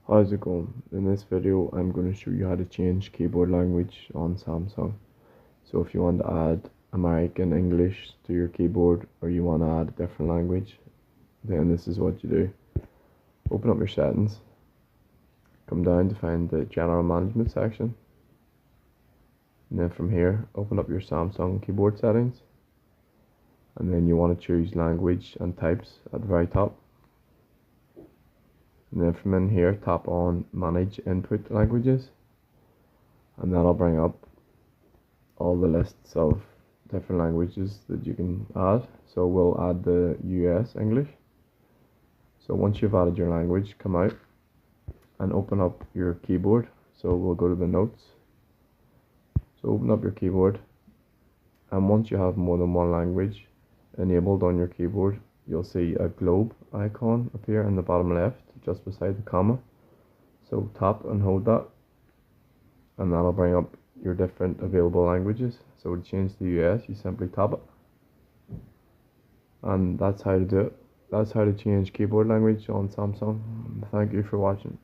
How's it going? In this video, I'm going to show you how to change keyboard language on Samsung. So if you want to add American English to your keyboard, or you want to add a different language, then this is what you do. Open up your settings, come down to find the general management section, and then from here, open up your Samsung keyboard settings, and then you want to choose language and types at the very top. And then from in here, tap on manage input languages, and that'll bring up all the lists of different languages that you can add. So we'll add the US English. So once you've added your language, come out and open up your keyboard. So we'll go to the notes. So open up your keyboard, and once you have more than one language enabled on your keyboard, you'll see a globe icon appear in the bottom left just beside the comma. So tap and hold that, and that'll bring up your different available languages. So to change the US, you simply tap it, and that's how to do it. That's how to change keyboard language on Samsung. Thank you for watching.